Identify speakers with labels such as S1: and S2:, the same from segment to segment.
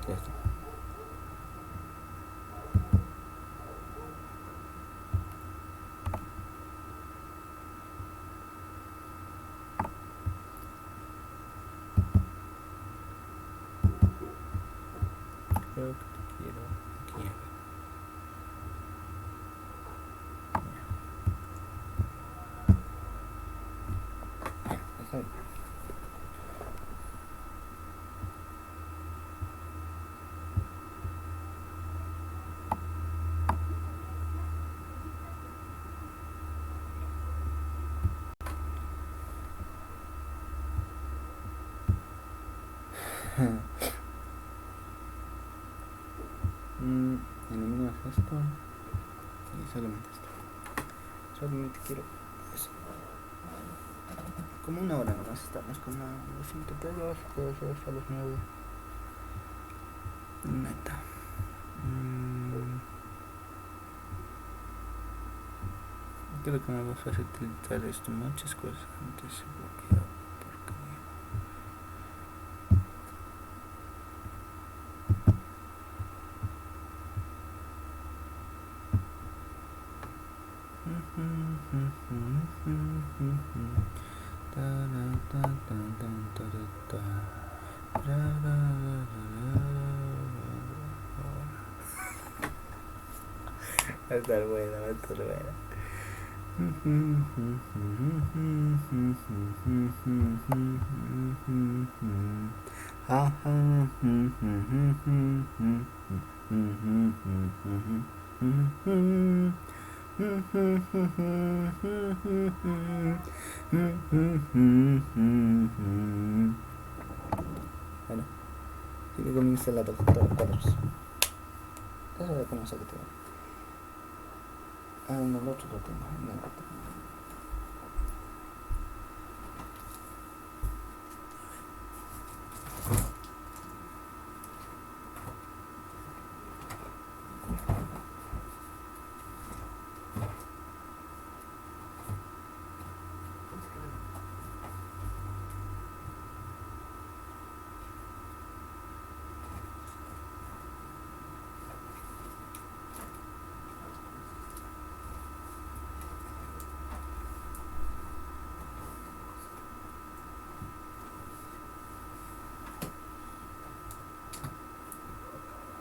S1: Ya está. Creo que te quiero aquí. Ya, está bien. Eliminas esto y solamente esto. Solamente quiero eso. Como una hora nomás estamos, como los 52, puede ser hasta los 9. Neta. Creo que me va a facilitar esto muchas cosas antes se bloqueaba porque va a estar buena, va a estar buena. Bueno, así que comienza la doctora Cuadros. Eso ya conoce que te va. Ah, no, el otro lo tengo. No, el otro.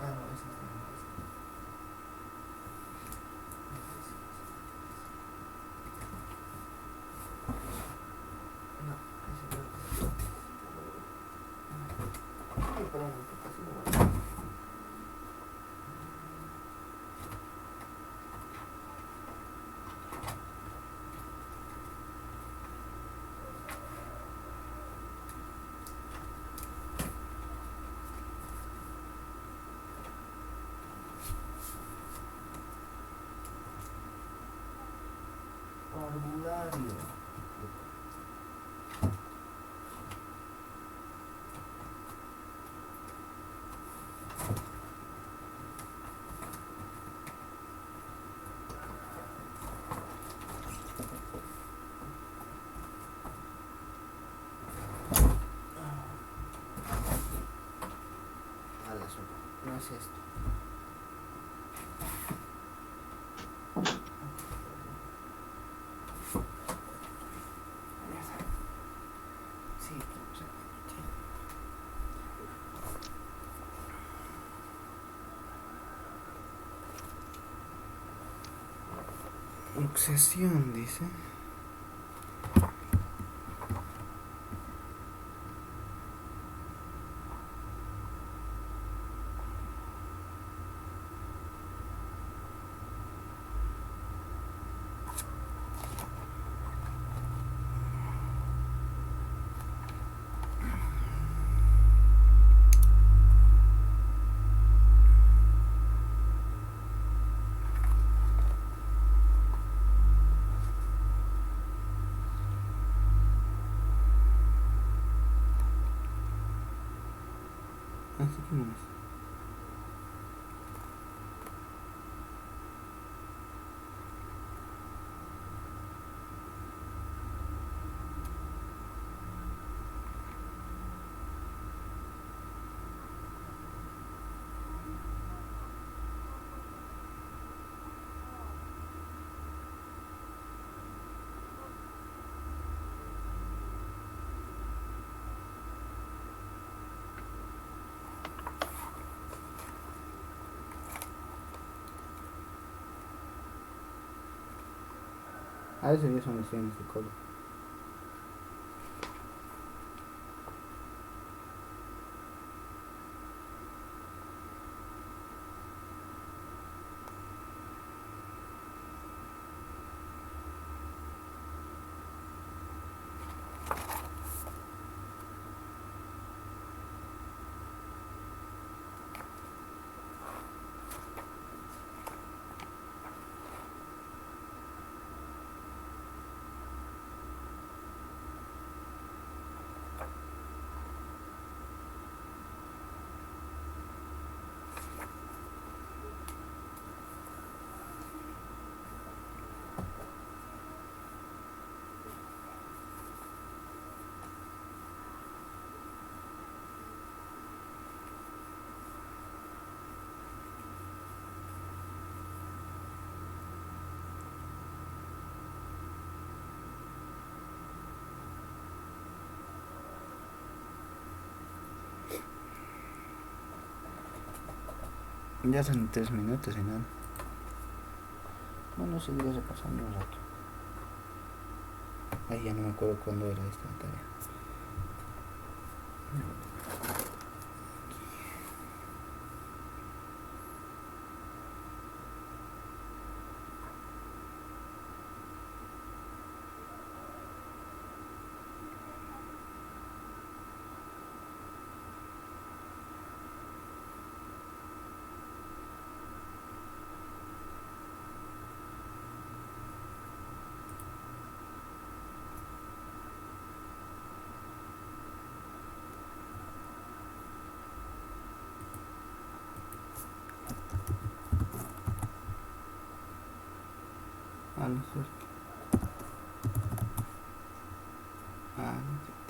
S1: Ah, no, ese está bien. No, ese no. Ay, perdón, casi no va. Parvulario. Vale, solo. No es esto. Sí, obsesión, dice. Así que no más. A ese día son los fines de colo. Ya son 3 minutos y nada. Bueno, ese día se pasando un rato. Ay, ya no me acuerdo cuándo era esta tarea. Ah, no es cierto. Ah, no es cierto.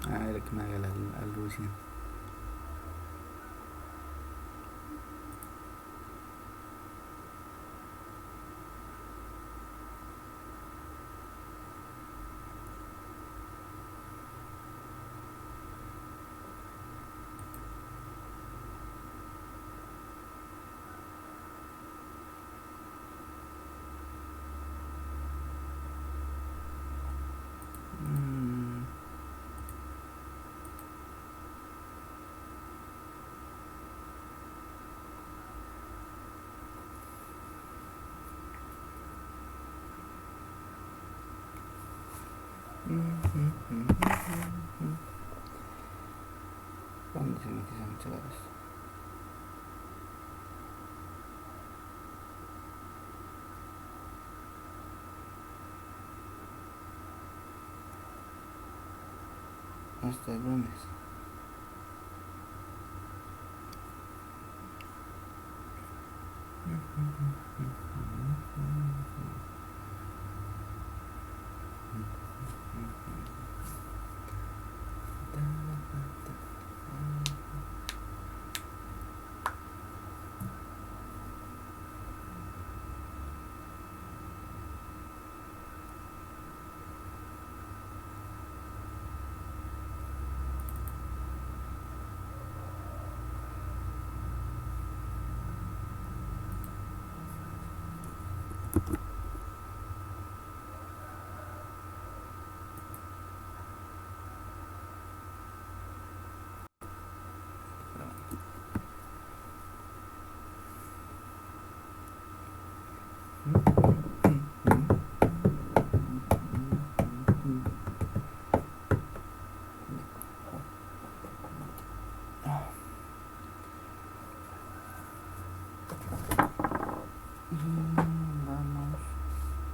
S1: Ah, era que me haga la alusión. ¿Dónde se me quiso muchas veces? Hasta el lunes. Vamos.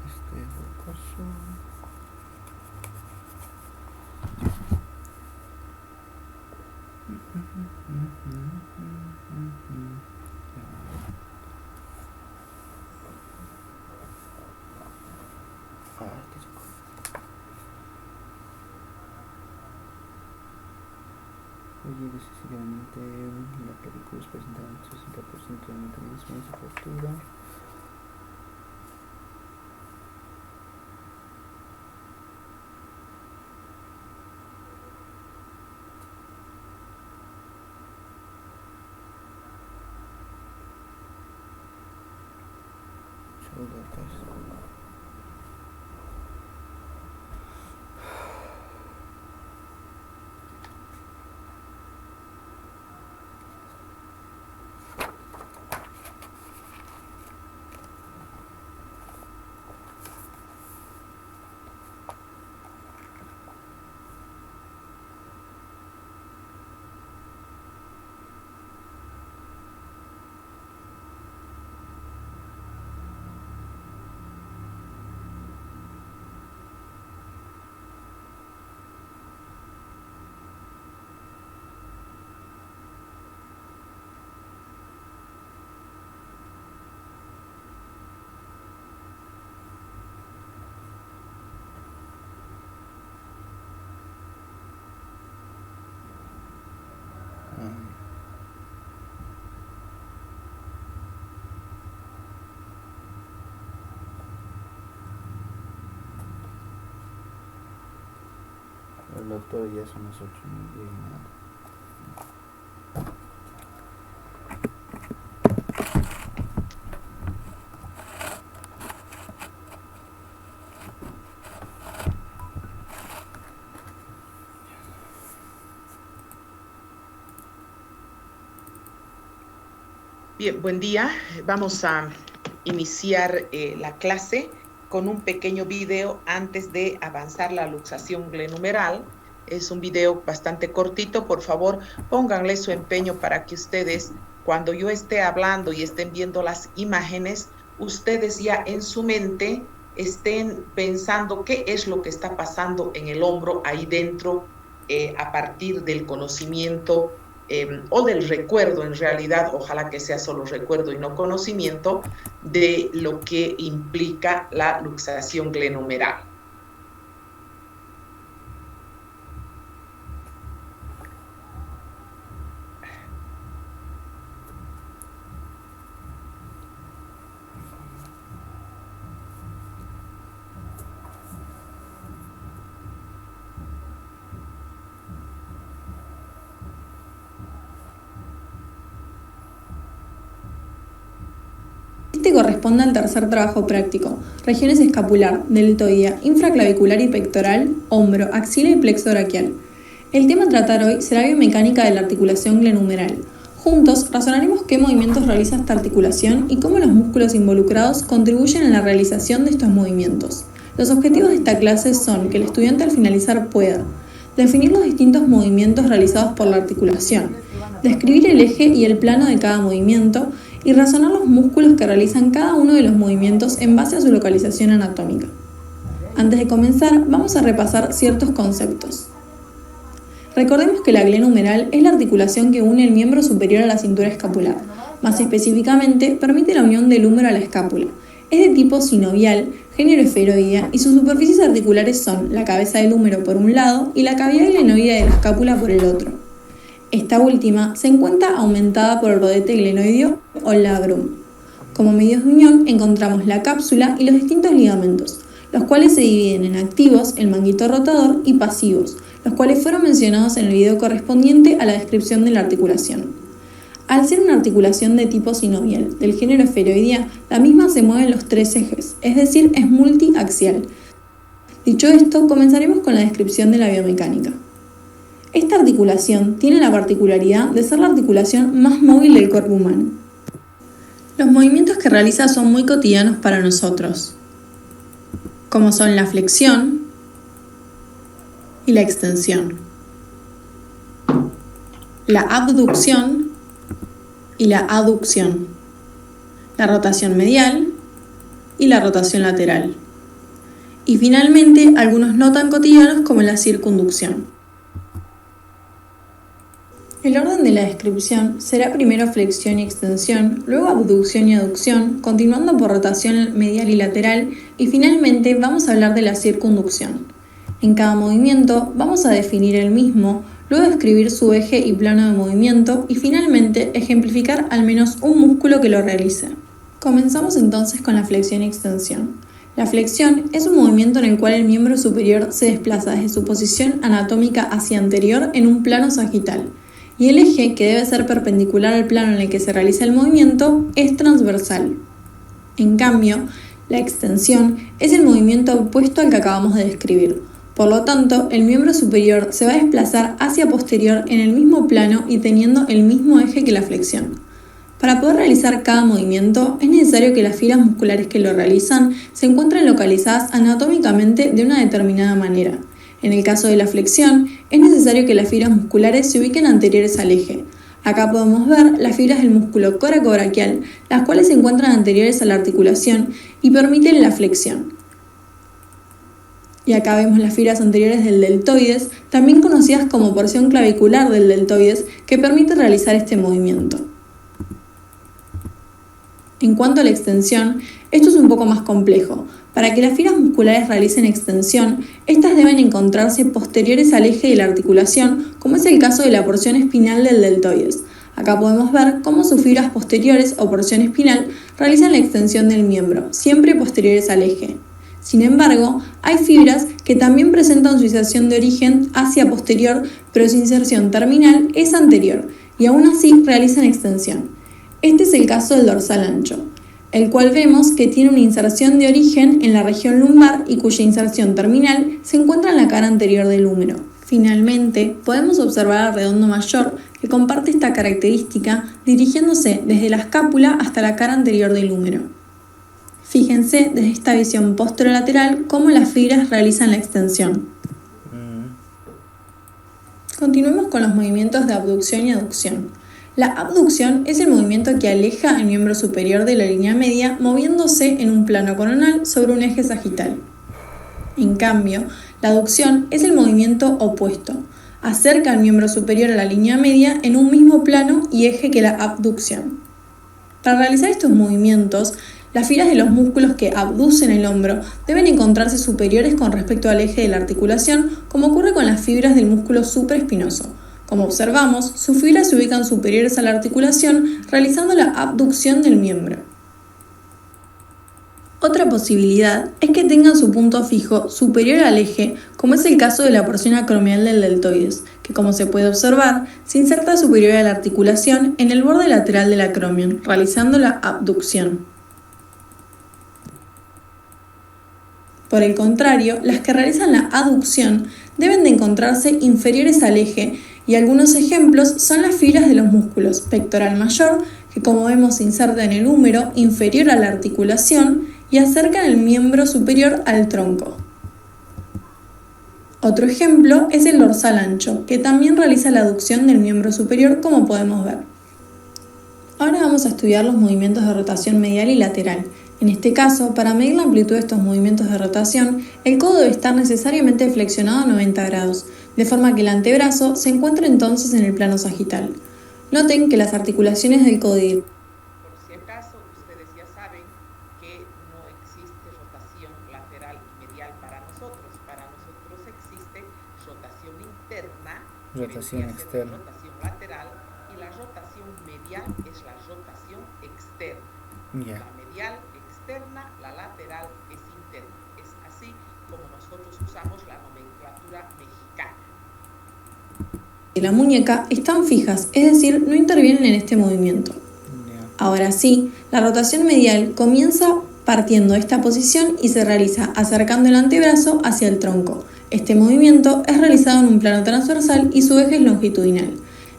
S1: Este repaso. Ah, qué chico. Fluye decisivamente. La clavícula presenta el 60% del mecanismo de su fractura. El doctor ya son las 8:09.
S2: Bien, buen día. Vamos a iniciar la clase con un pequeño video antes de avanzar la luxación glenumeral. Es un video bastante cortito. Por favor, pónganle su empeño para que ustedes, cuando yo esté hablando y estén viendo las imágenes, ustedes ya en su mente estén pensando qué es lo que está pasando en el hombro ahí dentro a partir del conocimiento o del recuerdo, en realidad, ojalá que sea solo recuerdo y no conocimiento, de lo que implica la luxación glenumeral.
S3: Este corresponde al tercer trabajo práctico, regiones escapular, deltoidea, infraclavicular y pectoral, hombro, axila y plexo braquial. El tema a tratar hoy será biomecánica de la articulación glenumeral. Juntos razonaremos qué movimientos realiza esta articulación y cómo los músculos involucrados contribuyen en la realización de estos movimientos. Los objetivos de esta clase son que el estudiante al finalizar pueda definir los distintos movimientos realizados por la articulación, describir el eje y el plano de cada movimiento y razonar los músculos que realizan cada uno de los movimientos en base a su localización anatómica. Antes de comenzar, vamos a repasar ciertos conceptos. Recordemos que la glenumeral es la articulación que une el miembro superior a la cintura escapular. Más específicamente, permite la unión del húmero a la escápula. Es de tipo sinovial, género esferoidea y sus superficies articulares son la cabeza del húmero por un lado y la cavidad glenoidea de la escápula por el otro. Esta última se encuentra aumentada por el rodete glenoideo o labrum. Como medios de unión encontramos la cápsula y los distintos ligamentos, los cuales se dividen en activos, el manguito rotador, y pasivos, los cuales fueron mencionados en el video correspondiente a la descripción de la articulación. Al ser una articulación de tipo sinovial del género esferoidea, la misma se mueve en los tres ejes, es decir, es multiaxial. Dicho esto, comenzaremos con la descripción de la biomecánica. Esta articulación tiene la particularidad de ser la articulación más móvil del cuerpo humano. Los movimientos que realiza son muy cotidianos para nosotros, como son la flexión y la extensión, la abducción y la aducción, la rotación medial y la rotación lateral, y finalmente algunos no tan cotidianos como la circunducción. El orden de la descripción será primero flexión y extensión, luego abducción y aducción, continuando por rotación medial y lateral, y finalmente vamos a hablar de la circunducción. En cada movimiento vamos a definir el mismo, luego describir su eje y plano de movimiento y finalmente ejemplificar al menos un músculo que lo realice. Comenzamos entonces con la flexión y extensión. La flexión es un movimiento en el cual el miembro superior se desplaza desde su posición anatómica hacia anterior en un plano sagital, y el eje, que debe ser perpendicular al plano en el que se realiza el movimiento, es transversal. En cambio, la extensión es el movimiento opuesto al que acabamos de describir. Por lo tanto, el miembro superior se va a desplazar hacia posterior en el mismo plano y teniendo el mismo eje que la flexión. Para poder realizar cada movimiento, es necesario que las fibras musculares que lo realizan se encuentren localizadas anatómicamente de una determinada manera. En el caso de la flexión, es necesario que las fibras musculares se ubiquen anteriores al eje. Acá podemos ver las fibras del músculo coracobraquial, las cuales se encuentran anteriores a la articulación y permiten la flexión. Y acá vemos las fibras anteriores del deltoides, también conocidas como porción clavicular del deltoides, que permite realizar este movimiento. En cuanto a la extensión, esto es un poco más complejo. Para que las fibras musculares realicen extensión, estas deben encontrarse posteriores al eje de la articulación, como es el caso de la porción espinal del deltoides. Acá podemos ver cómo sus fibras posteriores o porción espinal realizan la extensión del miembro, siempre posteriores al eje. Sin embargo, hay fibras que también presentan su inserción de origen hacia posterior, pero su inserción terminal es anterior, y aún así realizan extensión. Este es el caso del dorsal ancho, el cual vemos que tiene una inserción de origen en la región lumbar y cuya inserción terminal se encuentra en la cara anterior del húmero. Finalmente, podemos observar al redondo mayor, que comparte esta característica dirigiéndose desde la escápula hasta la cara anterior del húmero. Fíjense desde esta visión posterolateral cómo las fibras realizan la extensión. Continuemos con los movimientos de abducción y aducción. La abducción es el movimiento que aleja el miembro superior de la línea media moviéndose en un plano coronal sobre un eje sagital. En cambio, la aducción es el movimiento opuesto. Acerca al miembro superior a la línea media en un mismo plano y eje que la abducción. Para realizar estos movimientos, las fibras de los músculos que abducen el hombro deben encontrarse superiores con respecto al eje de la articulación, como ocurre con las fibras del músculo supraespinoso. Como observamos, sus fibras se ubican superiores a la articulación, realizando la abducción del miembro. Otra posibilidad es que tengan su punto fijo superior al eje, como es el caso de la porción acromial del deltoides, que como se puede observar, se inserta superior a la articulación en el borde lateral del acromion, realizando la abducción. Por el contrario, las que realizan la aducción deben de encontrarse inferiores al eje, y algunos ejemplos son las fibras de los músculos pectoral mayor, que como vemos se inserta en el húmero inferior a la articulación y acercan el miembro superior al tronco. Otro ejemplo es el dorsal ancho, que también realiza la aducción del miembro superior, como podemos ver. Ahora vamos a estudiar los movimientos de rotación medial y lateral. En este caso, para medir la amplitud de estos movimientos de rotación, el codo debe estar necesariamente flexionado a 90 grados, de forma que el antebrazo se encuentre entonces en el plano sagital. Noten que las articulaciones del codo y
S2: Por si acaso, ustedes ya saben que no existe rotación lateral y medial para nosotros. Para nosotros existe rotación interna,
S1: Rotación
S2: que vendría a ser
S1: externa.
S2: la rotación lateral, y la rotación medial es la rotación externa.
S1: Ya.
S2: La medial externa, la lateral es interna. Es así como nosotros usamos la nomenclatura mexicana.
S3: de la muñeca están fijas, es decir, no intervienen en este movimiento. Ahora sí, la rotación medial comienza partiendo de esta posición y se realiza acercando el antebrazo hacia el tronco. Este movimiento es realizado en un plano transversal y su eje es longitudinal.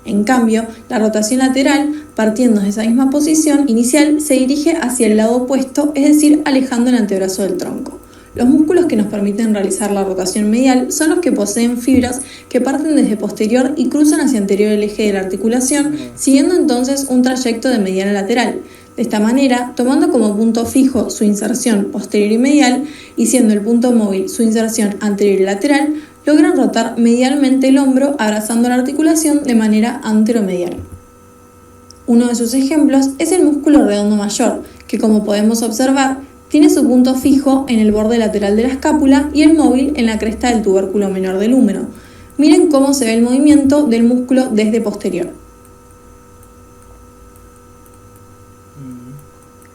S3: En cambio, la rotación lateral, partiendo de esa misma posición inicial, se dirige hacia el lado opuesto, es decir, alejando el antebrazo del tronco. Los músculos que nos permiten realizar la rotación medial son los que poseen fibras que parten desde posterior y cruzan hacia anterior el eje de la articulación, siguiendo entonces un trayecto de medial a lateral. De esta manera, tomando como punto fijo su inserción posterior y medial, y siendo el punto móvil su inserción anterior y lateral, logran rotar medialmente el hombro abrazando la articulación de manera anteromedial. Uno de sus ejemplos es el músculo redondo mayor, que como podemos observar, tiene su punto fijo en el borde lateral de la escápula y el móvil en la cresta del tubérculo menor del húmero. miren cómo se ve el movimiento del músculo desde posterior.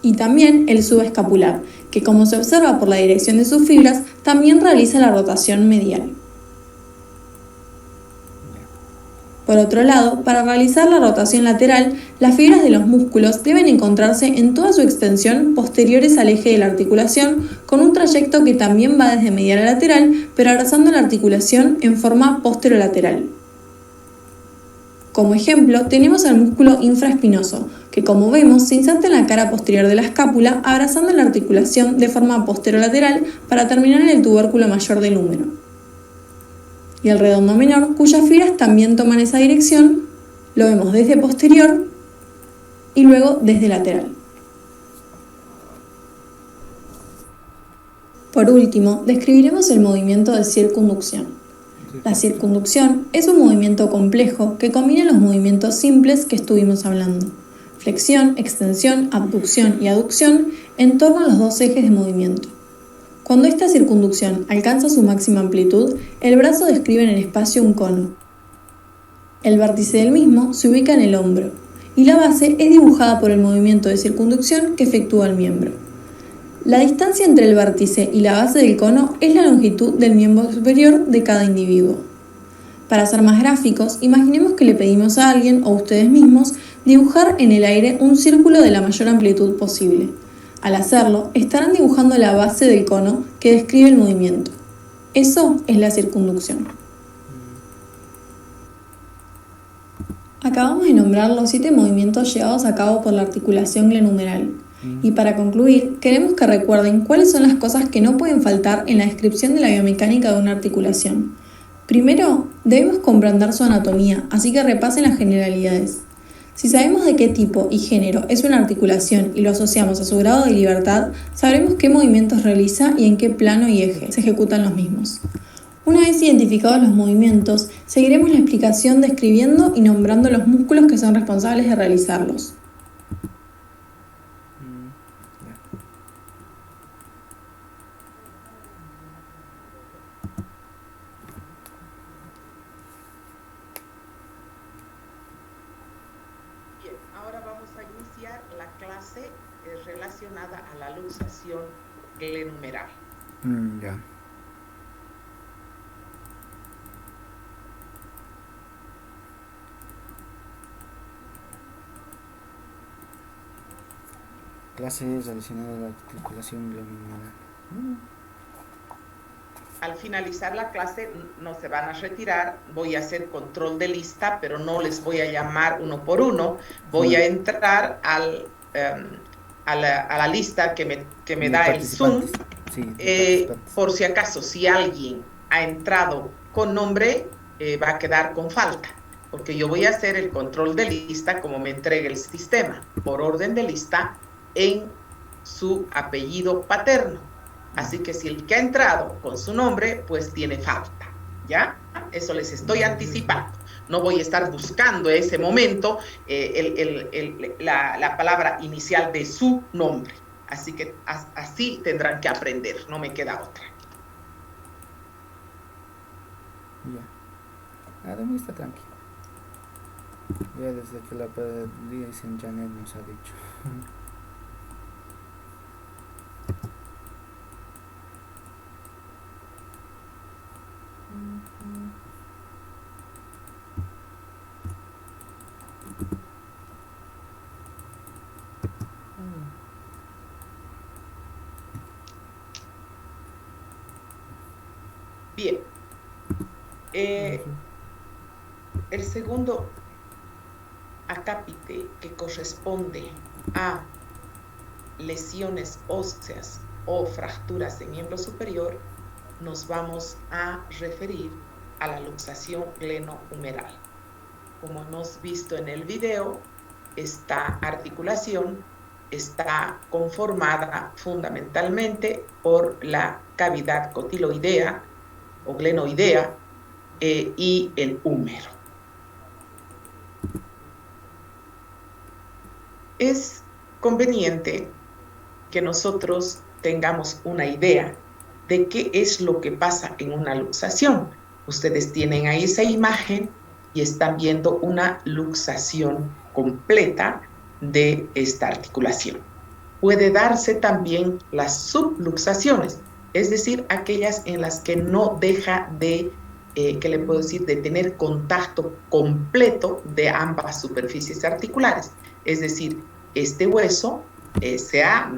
S3: Y también el subescapular, que como se observa por la dirección de sus fibras, también realiza la rotación medial. Por otro lado, para realizar la rotación lateral, las fibras de los músculos deben encontrarse en toda su extensión posteriores al eje de la articulación, con un trayecto que también va desde medial a lateral, pero abrazando la articulación en forma posterolateral. Como ejemplo, tenemos al músculo infraespinoso, que como vemos se inserta en la cara posterior de la escápula, abrazando la articulación de forma posterolateral para terminar en el tubérculo mayor del húmero. Y el redondo menor, cuyas fibras también toman esa dirección, lo vemos desde posterior y luego desde lateral. Por último, describiremos el movimiento de circunducción. La circunducción es un movimiento complejo que combina los movimientos simples que estuvimos hablando: flexión, extensión, abducción y aducción en torno a los dos ejes de movimiento. Cuando esta circunducción alcanza su máxima amplitud, el brazo describe en el espacio un cono. El vértice del mismo se ubica en el hombro y la base es dibujada por el movimiento de circunducción que efectúa el miembro. La distancia entre el vértice y la base del cono es la longitud del miembro superior de cada individuo. Para ser más gráficos, imaginemos que le pedimos a alguien o a ustedes mismos dibujar en el aire un círculo de la mayor amplitud posible. Al hacerlo, estarán dibujando la base del cono que describe el movimiento. Eso es la circunducción. Acabamos de nombrar los 7 movimientos llevados a cabo por la articulación glenumeral. Y para concluir, queremos que recuerden cuáles son las cosas que no pueden faltar en la descripción de la biomecánica de una articulación. Primero, debemos comprender su anatomía, así que repasen las generalidades. Si sabemos de qué tipo y género es una articulación y lo asociamos a su grado de libertad, sabremos qué movimientos realiza y en qué plano y eje se ejecutan los mismos. Una vez identificados los movimientos, seguiremos la explicación describiendo y nombrando los músculos que son responsables de realizarlos.
S2: Bien, ahora vamos a iniciar la clase relacionada a la luxación glenumeral.
S1: Ya. Clase relacionada a la articulación glenumeral.
S2: Al finalizar la clase no se van a retirar, voy a hacer control de lista, pero no les voy a llamar uno por uno, voy a entrar a la lista que me da el Zoom, por si acaso, si alguien ha entrado con nombre, va a quedar con falta, porque yo voy a hacer el control de lista como me entregue el sistema, por orden de lista en su apellido paterno. Así que si el que ha entrado con su nombre, pues tiene falta, ¿ya? Eso les estoy anticipando. No voy a estar buscando en ese momento la palabra inicial de su nombre. Así que así tendrán que aprender, no me queda otra.
S1: Ya. Además está tranquilo. Ya desde que la dicen Janet nos ha dicho.
S2: Bien. El segundo acápite que corresponde a lesiones óseas o fracturas de miembro superior, nos vamos a referir a la luxación glenohumeral. Como hemos visto en el video, esta articulación está conformada fundamentalmente por la cavidad cotiloidea o glenoidea y el húmero. Es conveniente que nosotros tengamos una idea de qué es lo que pasa en una luxación, Ustedes tienen ahí esa imagen y están viendo una luxación completa de esta articulación. Puede darse también las subluxaciones, es decir, aquellas en las que no deja de, ¿qué le puedo decir?, de tener contacto completo de ambas superficies articulares. Es decir, este hueso se ha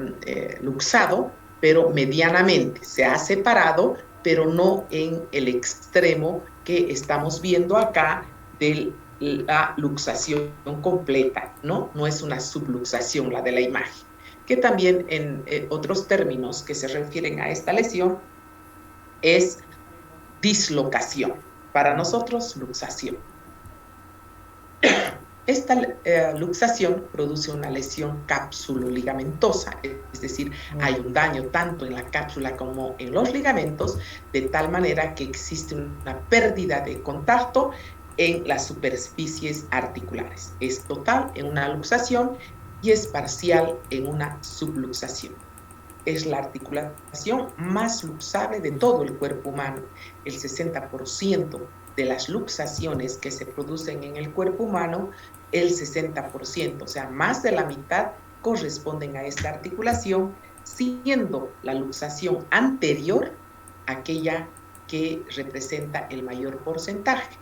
S2: luxado, pero medianamente, se ha separado, pero no en el extremo que estamos viendo acá de la luxación completa, ¿no? No es una subluxación la de la imagen, que también en otros términos que se refieren a esta lesión es dislocación. Para nosotros, luxación. Esta luxación produce una lesión cápsulo-ligamentosa, es decir, hay un daño tanto en la cápsula como en los ligamentos, de tal manera que existe una pérdida de contacto en las superficies articulares. Es total en una luxación y es parcial en una subluxación. Es la articulación más luxable de todo el cuerpo humano. El 60% de las luxaciones que se producen en el cuerpo humano, el 60%, o sea, más de la mitad, corresponden a esta articulación, siendo la luxación anterior aquella que representa el mayor porcentaje.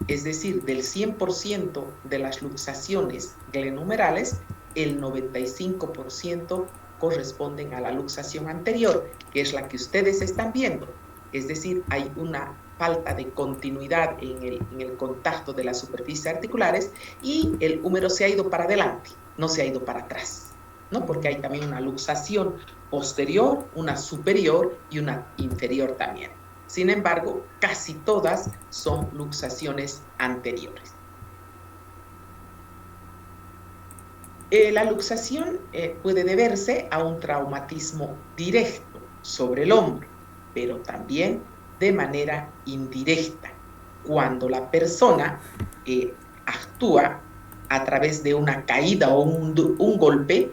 S2: Es decir, del 100% de las luxaciones glenumerales, el 95% corresponden a la luxación anterior, que es la que ustedes están viendo. Es decir, hay una falta de continuidad en el contacto de las superficies articulares y el húmero se ha ido para adelante, no se ha ido para atrás, ¿no? Porque hay también una luxación posterior, una superior y una inferior también. Sin embargo, casi todas son luxaciones anteriores. La luxación puede deberse a un traumatismo directo sobre el hombro, pero también de manera indirecta, cuando la persona actúa a través de una caída o un golpe.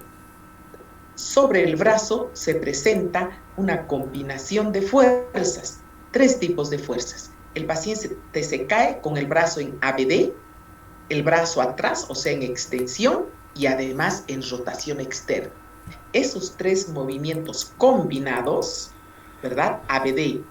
S2: Sobre el brazo se presenta una combinación de fuerzas, 3 tipos de fuerzas. El paciente se cae con el brazo en ABD, el brazo atrás, o sea, en extensión, y además en rotación externa. Esos 3 movimientos combinados, ¿verdad? ABD,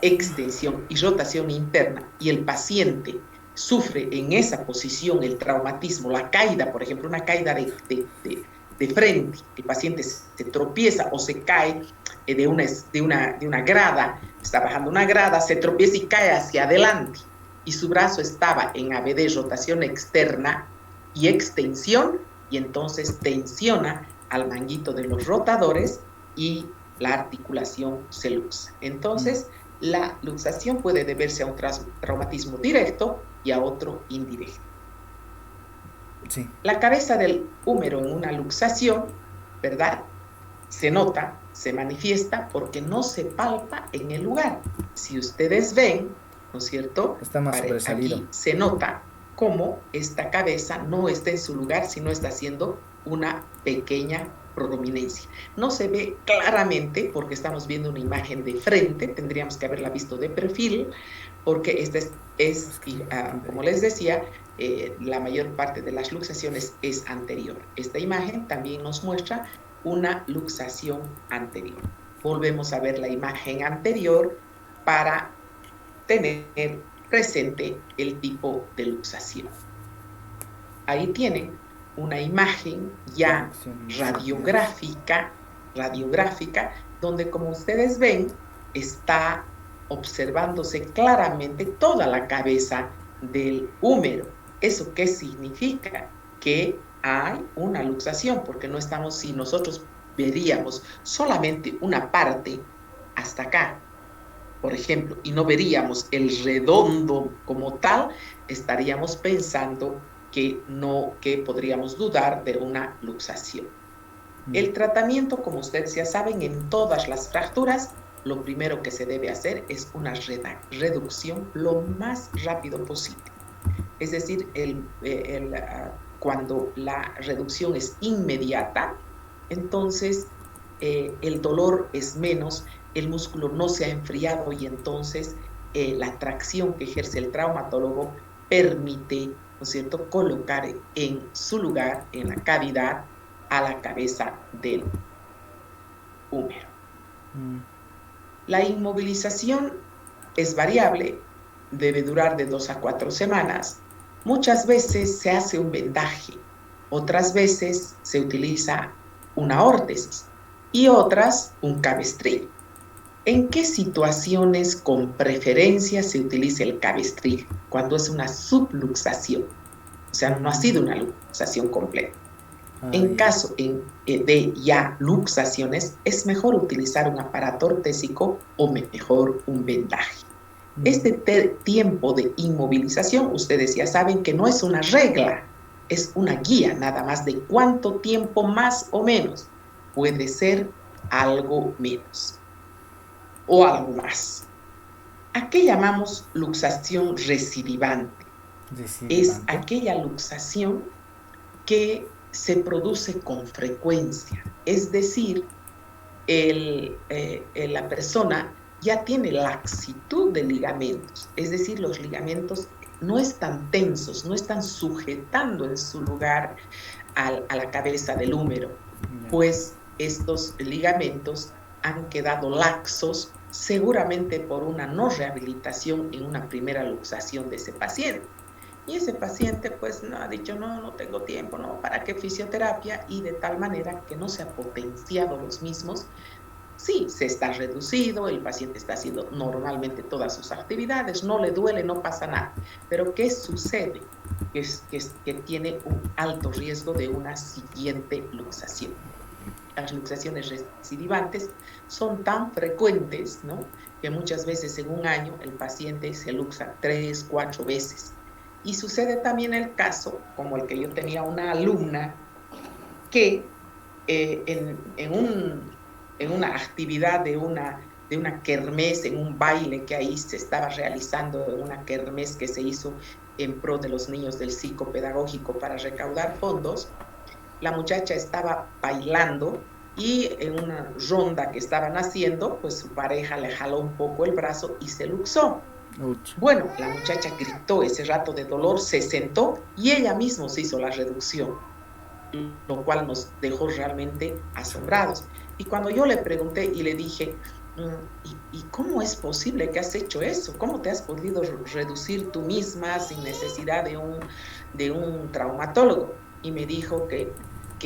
S2: extensión y rotación interna, y el paciente sufre en esa posición el traumatismo, la caída, por ejemplo, una caída de frente, el paciente se tropieza o se cae de una grada, está bajando una grada, se tropieza y cae hacia adelante, y su brazo estaba en ABD, rotación externa y extensión, y entonces tensiona al manguito de los rotadores y la articulación se luxa. Entonces, la luxación puede deberse a un traumatismo directo y a otro indirecto.
S1: Sí.
S2: La cabeza del húmero en una luxación, ¿verdad?, se nota, se manifiesta porque no se palpa en el lugar. Si ustedes ven, ¿no es cierto?,
S1: está más sobresalido.
S2: Aquí se nota cómo esta cabeza no está en su lugar, sino está haciendo una pequeña prominencia. No se ve claramente porque estamos viendo una imagen de frente, tendríamos que haberla visto de perfil, porque esta como les decía, la mayor parte de las luxaciones es anterior. Esta imagen también nos muestra una luxación anterior. Volvemos a ver la imagen anterior para tener presente el tipo de luxación. Ahí tienen una imagen ya radiográfica, donde, como ustedes ven, está observándose claramente toda la cabeza del húmero. ¿Eso qué significa? Que hay una luxación, porque no estamos, si nosotros veríamos solamente una parte hasta acá, por ejemplo, y no veríamos el redondo como tal, estaríamos pensando que podríamos dudar de una luxación. El tratamiento, como ustedes ya saben, en todas las fracturas, lo primero que se debe hacer es una reducción lo más rápido posible. Es decir, cuando la reducción es inmediata, entonces el dolor es menos, el músculo no se ha enfriado y entonces la tracción que ejerce el traumatólogo permite, ¿no es cierto?, colocar en su lugar, en la cavidad, a la cabeza del húmero. La inmovilización es variable, debe durar de 2 a 4 semanas. Muchas veces se hace un vendaje, otras veces se utiliza una órtesis y otras un cabestrillo. ¿En qué situaciones con preferencia se utiliza el cabestrillo? Cuando es una subluxación, o sea, no ha sido una luxación completa. En caso de ya luxaciones, es mejor utilizar un aparato ortésico o mejor un vendaje. Este tiempo de inmovilización, ustedes ya saben que no es una regla, es una guía nada más de cuánto tiempo más o menos. Puede ser algo menos o algo más. ¿A qué llamamos luxación recidivante? Es aquella luxación que se produce con frecuencia, es decir, la persona ya tiene laxitud de ligamentos, es decir, los ligamentos no están tensos, no están sujetando en su lugar a la cabeza del húmero, pues estos ligamentos han quedado laxos, seguramente por una no rehabilitación en una primera luxación de ese paciente. Y ese paciente pues no ha dicho, no tengo tiempo, no, ¿para qué fisioterapia? Y de tal manera que no se ha potenciado los mismos. Sí, se está reducido, el paciente está haciendo normalmente todas sus actividades, no le duele, no pasa nada. Pero ¿qué sucede? Que tiene un alto riesgo de una siguiente luxación. Las luxaciones recidivantes son tan frecuentes, ¿no?, que muchas veces en un año el paciente se luxa 3, 4 veces. Y sucede también el caso, como el que yo tenía una alumna, que en una actividad de una kermés, en un baile que ahí se estaba realizando, en una kermés que se hizo en pro de los niños del psicopedagógico para recaudar fondos, la muchacha estaba bailando y en una ronda que estaban haciendo, pues su pareja le jaló un poco el brazo y se luxó. Bueno, la muchacha gritó ese rato de dolor, se sentó y ella misma se hizo la reducción, lo cual nos dejó realmente asombrados. Y cuando yo le pregunté y le dije, ¿y cómo es posible que has hecho eso? ¿Cómo te has podido reducir tú misma sin necesidad de un traumatólogo? Y me dijo que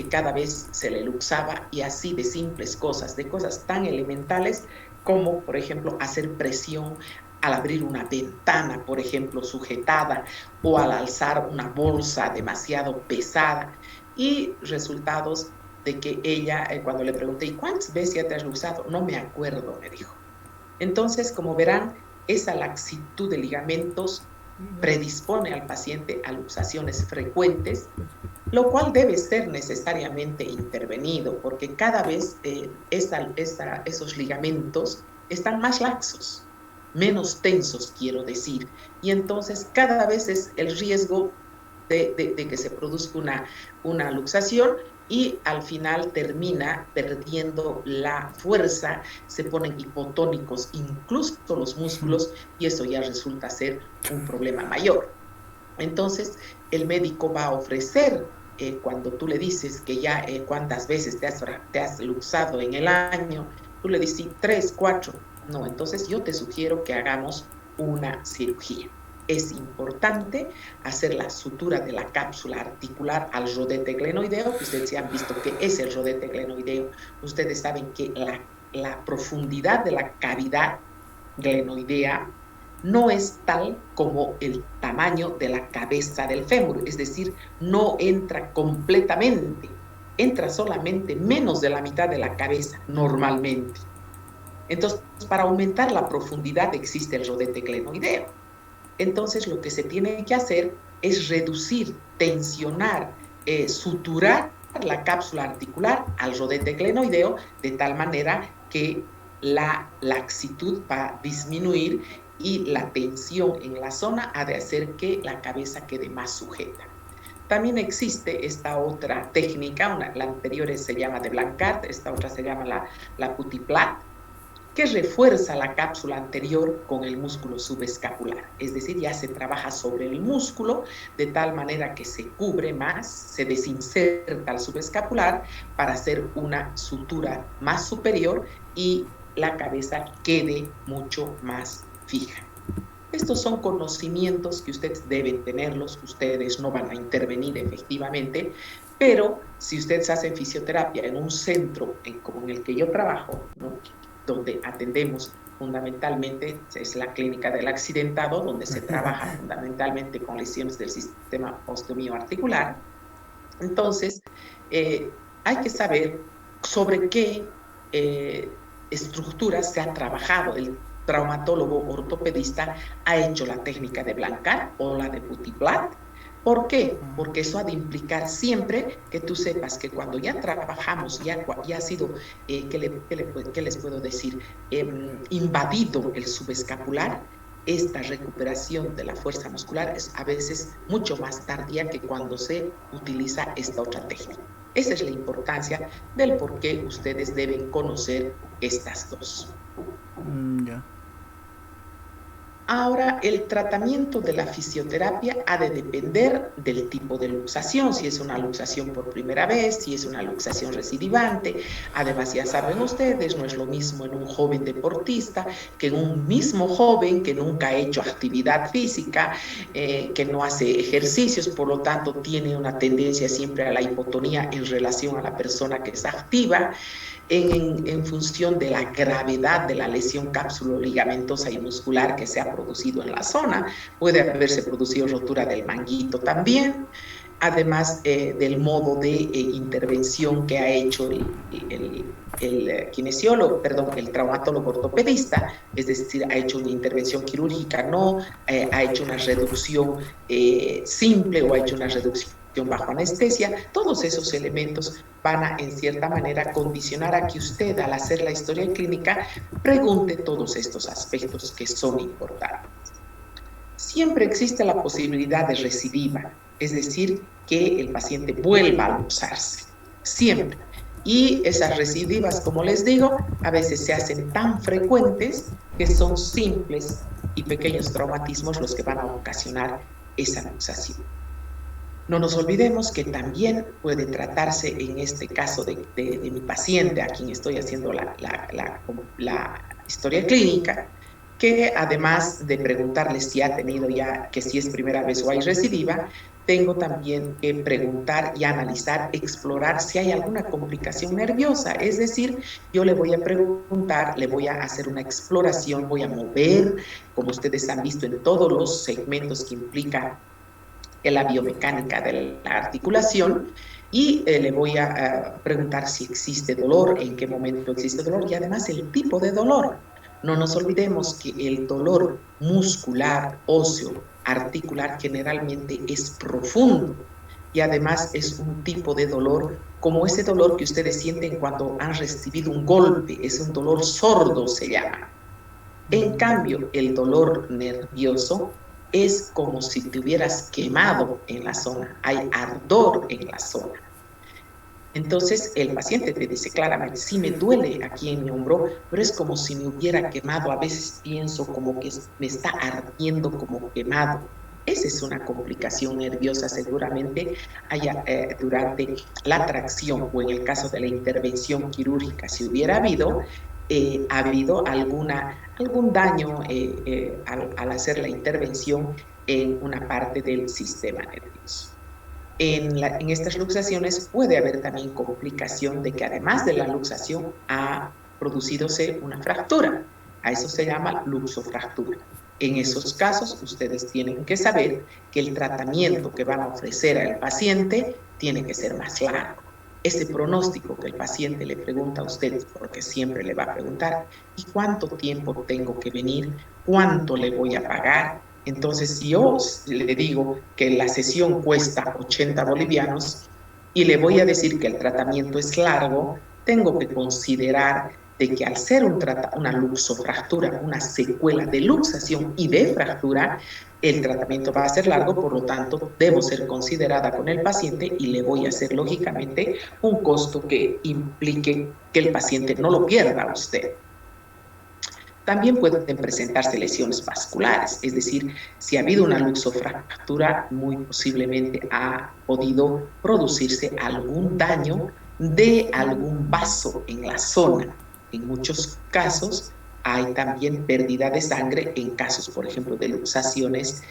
S2: cada vez se le luxaba, y así de simples cosas, de cosas tan elementales como, por ejemplo, hacer presión al abrir una ventana, por ejemplo, sujetada, o al alzar una bolsa demasiado pesada. Y resultados de que ella, cuando le pregunté, ¿y cuántas veces ya te has luxado? No me acuerdo, me dijo. Entonces, como verán, esa laxitud de ligamentos predispone al paciente a luxaciones frecuentes, lo cual debe ser necesariamente intervenido, porque cada vez esos ligamentos están más laxos, menos tensos, quiero decir, y entonces cada vez es el riesgo de que se produzca una luxación y al final termina perdiendo la fuerza, se ponen hipotónicos incluso los músculos y eso ya resulta ser un problema mayor. Entonces el médico va a ofrecer, cuando tú le dices que ya cuántas veces te has luxado en el año, tú le dices 3, 4, no, entonces yo te sugiero que hagamos una cirugía. Es importante hacer la sutura de la cápsula articular al rodete glenoideo, que ustedes ya han visto que es el rodete glenoideo. Ustedes saben que la profundidad de la cavidad glenoidea no es tal como el tamaño de la cabeza del fémur, es decir, no entra completamente, entra solamente menos de la mitad de la cabeza normalmente. Entonces, para aumentar la profundidad existe el rodete glenoideo. Entonces, lo que se tiene que hacer es reducir, tensionar, suturar la cápsula articular al rodete glenoideo de tal manera que la laxitud va a disminuir y la tensión en la zona ha de hacer que la cabeza quede más sujeta. También existe esta otra técnica, la anterior se llama de Blancard, esta otra se llama la Putty Plat, que refuerza la cápsula anterior con el músculo subescapular. Es decir, ya se trabaja sobre el músculo de tal manera que se cubre más, se desinserta el subescapular para hacer una sutura más superior y la cabeza quede mucho más fija. Estos son conocimientos que ustedes deben tenerlos, ustedes no van a intervenir efectivamente, pero si ustedes hacen fisioterapia en un centro como en el que yo trabajo, ¿no?, donde atendemos fundamentalmente, es la clínica del accidentado, donde se trabaja fundamentalmente con lesiones del sistema osteomioarticular, entonces hay que saber sobre qué estructuras se ha trabajado. El traumatólogo ortopedista ha hecho la técnica de Blanchard o la de Petit-Plat. ¿Por qué? Porque eso ha de implicar siempre que tú sepas que cuando ya trabajamos, ya ha sido, ¿qué les puedo decir? Invadido el subescapular, esta recuperación de la fuerza muscular es a veces mucho más tardía que cuando se utiliza esta otra técnica. Esa es la importancia del por qué ustedes deben conocer estas dos.
S1: Ya.
S2: Ahora, el tratamiento de la fisioterapia ha de depender del tipo de luxación, si es una luxación por primera vez, si es una luxación recidivante. Además, ya saben ustedes, no es lo mismo en un joven deportista que en un mismo joven que nunca ha hecho actividad física, que no hace ejercicios, por lo tanto tiene una tendencia siempre a la hipotonía en relación a la persona que es activa. En función de la gravedad de la lesión cápsulo-ligamentosa y muscular que se ha producido en la zona. Puede haberse producido rotura del manguito también, además del modo de intervención que ha hecho el kinesiólogo, el traumatólogo ortopedista, es decir, ha hecho una intervención quirúrgica, no, ha hecho una reducción simple o ha hecho una reducción bajo anestesia. Todos esos elementos van a, en cierta manera, condicionar a que usted, al hacer la historia clínica, pregunte todos estos aspectos que son importantes. Siempre existe la posibilidad de recidiva, es decir, que el paciente vuelva a luxarse, siempre. Y esas recidivas, como les digo, a veces se hacen tan frecuentes que son simples y pequeños traumatismos los que van a ocasionar esa luxación. No nos olvidemos que también puede tratarse, en este caso de mi paciente, a quien estoy haciendo la historia clínica, que además de preguntarle si ha tenido ya, que si es primera vez o hay recidiva, tengo también que preguntar y analizar, explorar si hay alguna complicación nerviosa. Es decir, yo le voy a preguntar, le voy a hacer una exploración, voy a mover, como ustedes han visto en todos los segmentos que implica la biomecánica de la articulación, y le voy a preguntar si existe dolor, en qué momento existe dolor y además el tipo de dolor. No nos olvidemos que el dolor muscular, óseo, articular generalmente es profundo y además es un tipo de dolor como ese dolor que ustedes sienten cuando han recibido un golpe, es un dolor sordo, se llama. En cambio, el dolor nervioso es como si te hubieras quemado en la zona, hay ardor en la zona. Entonces el paciente te dice claramente, sí me duele aquí en mi hombro, pero es como si me hubiera quemado, a veces pienso como que me está ardiendo como quemado. Esa es una complicación nerviosa, seguramente haya durante la tracción o en el caso de la intervención quirúrgica, si hubiera habido algún daño al hacer la intervención en una parte del sistema nervioso. En estas luxaciones puede haber también complicación de que además de la luxación ha producidose una fractura. A eso se llama luxofractura. En esos casos ustedes tienen que saber que el tratamiento que van a ofrecer al paciente tiene que ser más largo. Ese pronóstico que el paciente le pregunta a usted, porque siempre le va a preguntar, ¿y cuánto tiempo tengo que venir? ¿Cuánto le voy a pagar? Entonces, si yo le digo que la sesión cuesta 80 bolivianos y le voy a decir que el tratamiento es largo, tengo que considerar de que al ser una luxofractura, una secuela de luxación y de fractura, el tratamiento va a ser largo, por lo tanto, debo ser considerada con el paciente y le voy a hacer, lógicamente, un costo que implique que el paciente no lo pierda a usted. También pueden presentarse lesiones vasculares, es decir, si ha habido una luxofractura, muy posiblemente ha podido producirse algún daño de algún vaso en la zona. En muchos casos hay también pérdida de sangre en casos, por ejemplo, de luxaciones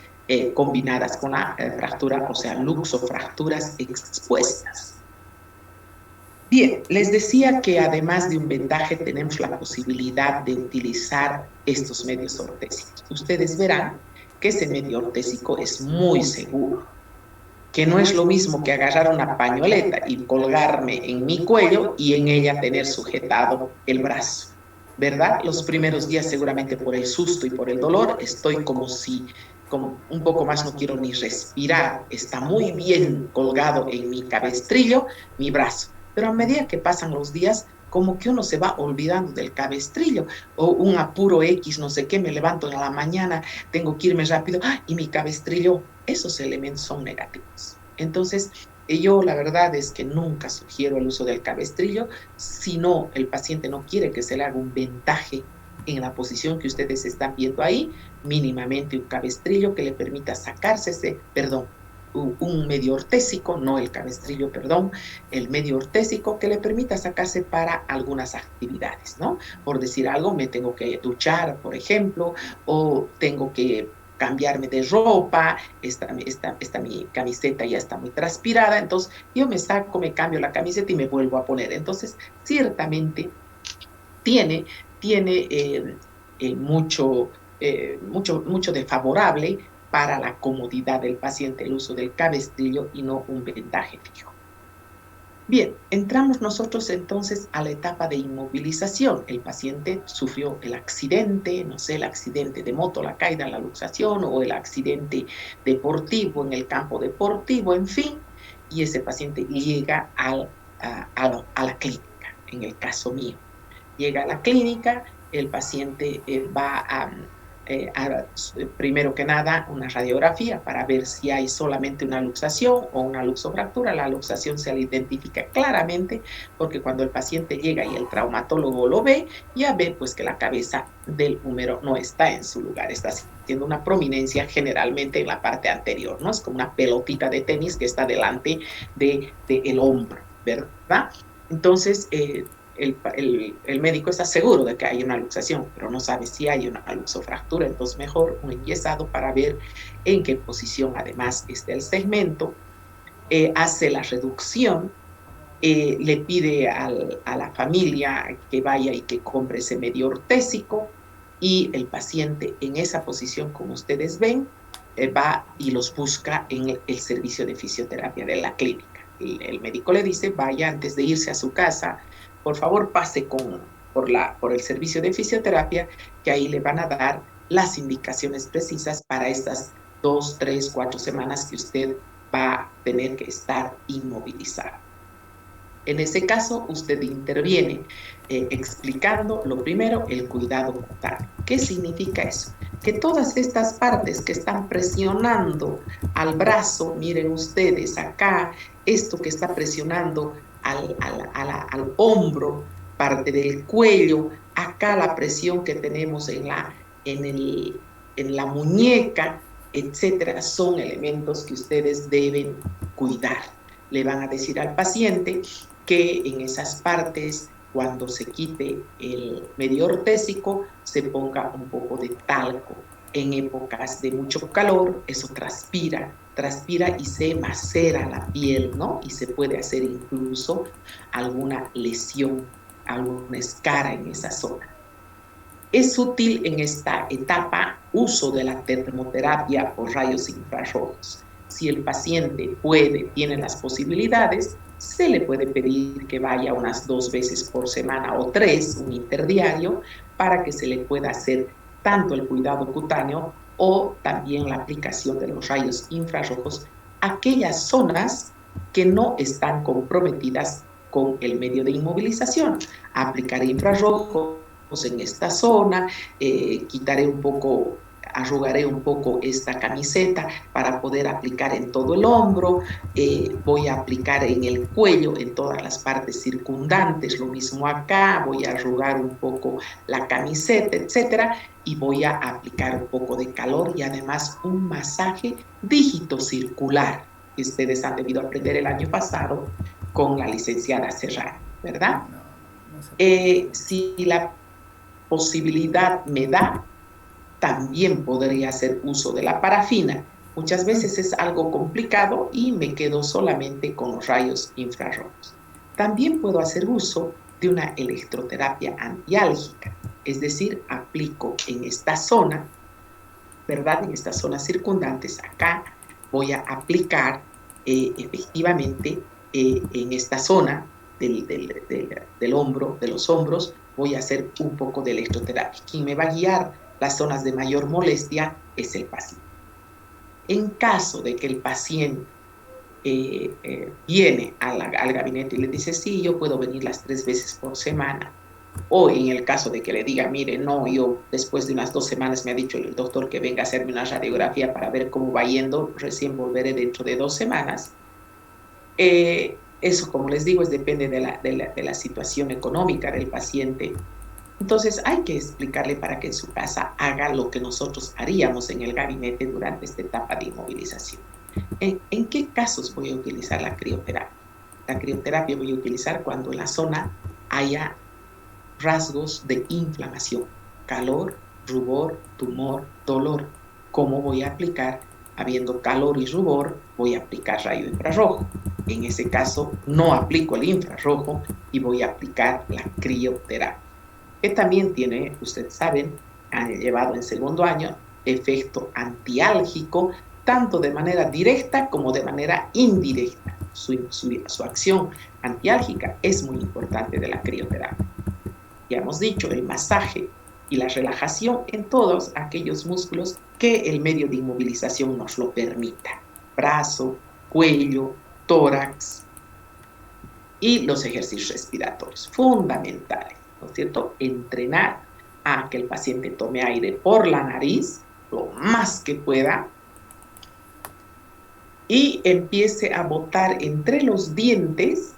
S2: combinadas con la fractura, o sea, luxofracturas expuestas. Bien, les decía que además de un vendaje tenemos la posibilidad de utilizar estos medios ortésicos. Ustedes verán que ese medio ortésico es muy seguro, que no es lo mismo que agarrar una pañoleta y colgarme en mi cuello y en ella tener sujetado el brazo, ¿verdad? Los primeros días seguramente por el susto y por el dolor estoy como un poco más no quiero ni respirar, está muy bien colgado en mi cabestrillo, mi brazo. Pero a medida que pasan los días, como que uno se va olvidando del cabestrillo, o un apuro X, no sé qué, me levanto en la mañana, tengo que irme rápido, y mi cabestrillo, esos elementos son negativos. Entonces, yo la verdad es que nunca sugiero el uso del cabestrillo, si no, el paciente no quiere que se le haga un vendaje en la posición que ustedes están viendo ahí, mínimamente un cabestrillo que le permita sacarse un medio ortésico, no el cabestrillo, perdón, el medio ortésico que le permita sacarse para algunas actividades, ¿no? Por decir algo, me tengo que duchar, por ejemplo, o tengo que cambiarme de ropa, mi camiseta ya está muy transpirada, entonces yo me saco, me cambio la camiseta y me vuelvo a poner. Entonces, ciertamente tiene mucho de favorable para la comodidad del paciente el uso del cabestrillo y no un vendaje fijo. Bien, entramos nosotros entonces a la etapa de inmovilización. El paciente sufrió el accidente, no sé, el accidente de moto, la caída en la luxación, o el accidente deportivo en el campo deportivo, en fin, y ese paciente llega a la clínica, en el caso mío. Llega a la clínica, el paciente va a primero que nada, una radiografía para ver si hay solamente una luxación o una luxofractura. La luxación se la identifica claramente porque cuando el paciente llega y el traumatólogo lo ve, ya ve pues que la cabeza del húmero no está en su lugar, está haciendo una prominencia generalmente en la parte anterior, ¿no? Es como una pelotita de tenis que está delante del hombro, ¿verdad? Entonces, el médico está seguro de que hay una luxación, pero no sabe si hay una luxofractura, entonces mejor un enyesado para ver en qué posición además está el segmento, hace la reducción, le pide a la familia que vaya y que compre ese medio ortésico, y el paciente en esa posición, como ustedes ven, va y los busca en el servicio de fisioterapia de la clínica. El médico le dice, vaya antes de irse a su casa, por favor pase por el servicio de fisioterapia, que ahí le van a dar las indicaciones precisas para estas 2, 3, 4 semanas que usted va a tener que estar inmovilizado. En ese caso, usted interviene explicando, lo primero, el cuidado cutáneo. ¿Qué significa eso? Que todas estas partes que están presionando al brazo, miren ustedes acá, esto que está presionando al hombro, parte del cuello, acá la presión que tenemos en la muñeca, etcétera, son elementos que ustedes deben cuidar. Le van a decir al paciente que en esas partes, cuando se quite el medio ortésico, se ponga un poco de talco. En épocas de mucho calor, eso transpira y se macera la piel, ¿no? Y se puede hacer incluso alguna lesión, alguna escara en esa zona. Es útil en esta etapa uso de la termoterapia o rayos infrarrojos. Si el paciente tiene las posibilidades, se le puede pedir que vaya unas 2 veces por semana o 3, un interdiario, para que se le pueda hacer tanto el cuidado cutáneo o también la aplicación de los rayos infrarrojos a aquellas zonas que no están comprometidas con el medio de inmovilización. Aplicaré infrarrojos en esta zona, quitaré un poco arrugaré un poco esta camiseta para poder aplicar en todo el hombro, voy a aplicar en el cuello, en todas las partes circundantes, lo mismo acá, voy a arrugar un poco la camiseta, etcétera, y voy a aplicar un poco de calor y además un masaje dígito circular que ustedes han debido aprender el año pasado con la licenciada Serrano, ¿verdad? Si la posibilidad me da, también podría hacer uso de la parafina. Muchas veces es algo complicado y me quedo solamente con los rayos infrarrojos. También puedo hacer uso de una electroterapia antiálgica, es decir, aplico en esta zona, ¿verdad? En estas zonas circundantes, acá voy a aplicar efectivamente en esta zona del hombro, de los hombros, voy a hacer un poco de electroterapia. Quien me va a guiar las zonas de mayor molestia es el paciente. En caso de que el paciente viene al gabinete y le dice, sí, yo puedo venir las 3 veces por semana, o en el caso de que le diga, mire, no, yo después de unas 2 semanas me ha dicho el doctor que venga a hacerme una radiografía para ver cómo va yendo, recién volveré dentro de 2 semanas, eso, como les digo, depende de la situación económica del paciente. Entonces hay que explicarle para que en su casa haga lo que nosotros haríamos en el gabinete durante esta etapa de inmovilización. ¿En qué casos voy a utilizar la crioterapia? La crioterapia voy a utilizar cuando en la zona haya rasgos de inflamación, calor, rubor, tumor, dolor. ¿Cómo voy a aplicar? Habiendo calor y rubor, voy a aplicar rayo infrarrojo. En ese caso, no aplico el infrarrojo y voy a aplicar la crioterapia, que también tiene, ustedes saben, han llevado en segundo año, efecto antiálgico, tanto de manera directa como de manera indirecta. Su acción antiálgica es muy importante de la crioterapia. Ya hemos dicho, el masaje y la relajación en todos aquellos músculos que el medio de inmovilización nos lo permita. Brazo, cuello, tórax y los ejercicios respiratorios, fundamentales, ¿no es cierto? Entrenar a que el paciente tome aire por la nariz, lo más que pueda, y empiece a botar entre los dientes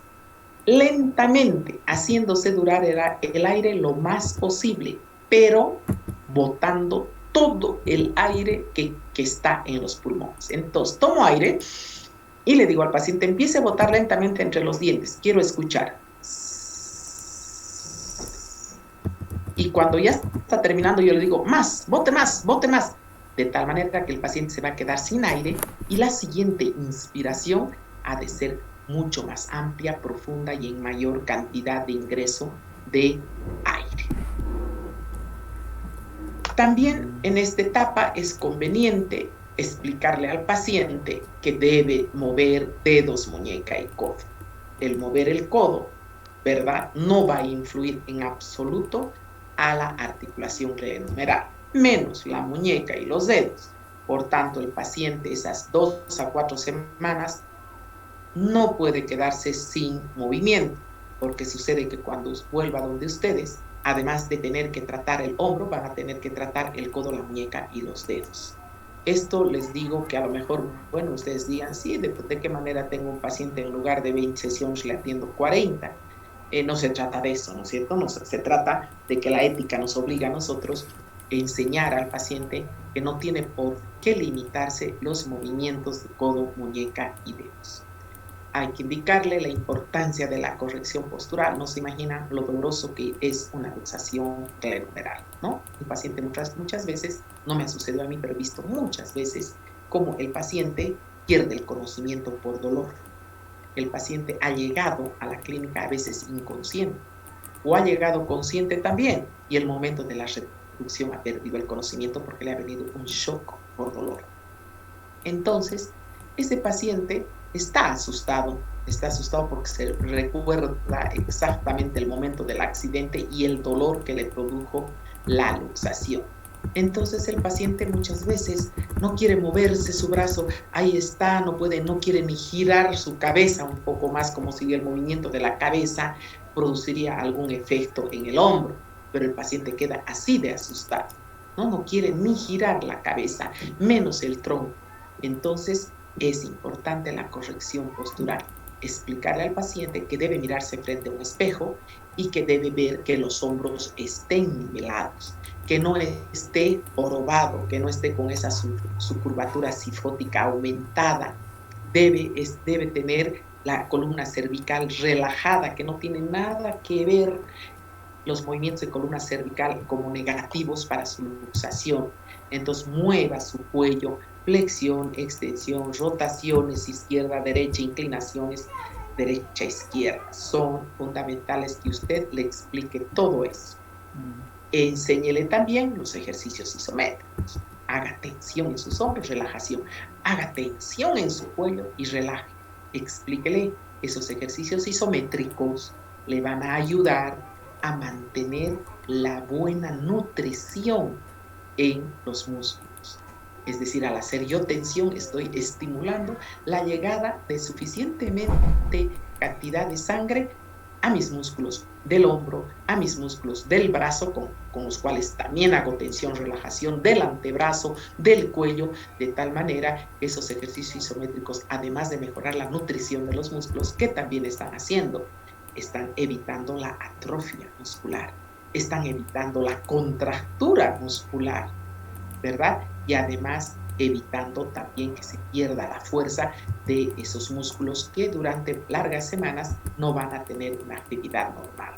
S2: lentamente, haciéndose durar el aire lo más posible, pero botando todo el aire que está en los pulmones. Entonces, tomo aire y le digo al paciente, empiece a botar lentamente entre los dientes, quiero escuchar. Y cuando ya está terminando, yo le digo, más, bote más, bote más. De tal manera que el paciente se va a quedar sin aire y la siguiente inspiración ha de ser mucho más amplia, profunda y en mayor cantidad de ingreso de aire. También en esta etapa es conveniente explicarle al paciente que debe mover dedos, muñeca y codo. El mover el codo, ¿verdad?, no va a influir en absoluto a la articulación glenohumeral, menos la muñeca y los dedos. Por tanto, el paciente esas 2 a 4 semanas no puede quedarse sin movimiento, porque sucede que cuando vuelva donde ustedes, además de tener que tratar el hombro, van a tener que tratar el codo, la muñeca y los dedos. Esto les digo que a lo mejor, bueno, ustedes digan, sí, ¿de qué manera tengo un paciente en lugar de 20 sesiones le atiendo 40? No se trata de eso, ¿no es cierto? No, se trata de que la ética nos obliga a nosotros a enseñar al paciente que no tiene por qué limitarse los movimientos de codo, muñeca y dedos. Hay que indicarle la importancia de la corrección postural. No se imaginan lo doloroso que es una luxación glenohumeral, ¿no? El paciente muchas veces, no me ha sucedido a mí, pero he visto muchas veces cómo el paciente pierde el conocimiento por dolor. El paciente ha llegado a la clínica a veces inconsciente o ha llegado consciente también y el momento de la reducción ha perdido el conocimiento porque le ha venido un shock por dolor. Entonces, ese paciente está asustado porque se recuerda exactamente el momento del accidente y el dolor que le produjo la luxación. Entonces el paciente muchas veces no quiere moverse su brazo, ahí está, no quiere ni girar su cabeza un poco más, como si el movimiento de la cabeza produciría algún efecto en el hombro, pero el paciente queda así de asustado, no quiere ni girar la cabeza, menos el tronco. Entonces es importante la corrección postural. Explicarle al paciente que debe mirarse frente a un espejo y que debe ver que los hombros estén nivelados, que no esté jorobado, que no esté con esa su curvatura cifrótica aumentada. Debe tener la columna cervical relajada, que no tiene nada que ver los movimientos de columna cervical como negativos para su luxación. Entonces mueva su cuello, flexión, extensión, rotaciones izquierda, derecha, inclinaciones derecha, izquierda. Son fundamentales que usted le explique todo eso. Enséñele también los ejercicios isométricos. Haga tensión en sus hombros, relajación. Haga tensión en su cuello y relaje. Explíquele esos ejercicios isométricos. Le van a ayudar a mantener la buena nutrición en los músculos. Es decir, al hacer yo tensión, estoy estimulando la llegada de suficientemente cantidad de sangre a mis músculos del hombro, a mis músculos del brazo, con los cuales también hago tensión, relajación del antebrazo, del cuello, de tal manera que esos ejercicios isométricos, además de mejorar la nutrición de los músculos, que también están haciendo, están evitando la atrofia muscular, están evitando la contractura muscular, ¿verdad? Y además evitando también que se pierda la fuerza de esos músculos que durante largas semanas no van a tener una actividad normal.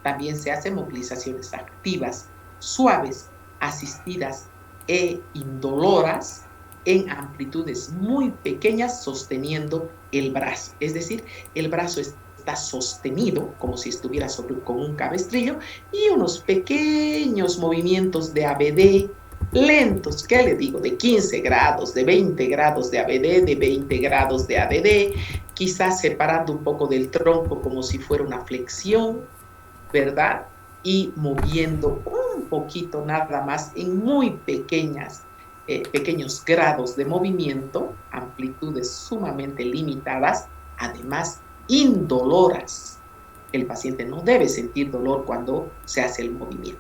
S2: También se hacen movilizaciones activas, suaves, asistidas e indoloras en amplitudes muy pequeñas sosteniendo el brazo. Es decir, el brazo está sostenido como si estuviera con un cabestrillo y unos pequeños movimientos de ABD lentos, ¿qué le digo? De 15 grados, de 20 grados de ABD, de 20 grados de ADD, quizás separando un poco del tronco como si fuera una flexión, ¿verdad? Y moviendo un poquito nada más en muy pequeños grados de movimiento, amplitudes sumamente limitadas, además indoloras. El paciente no debe sentir dolor cuando se hace el movimiento.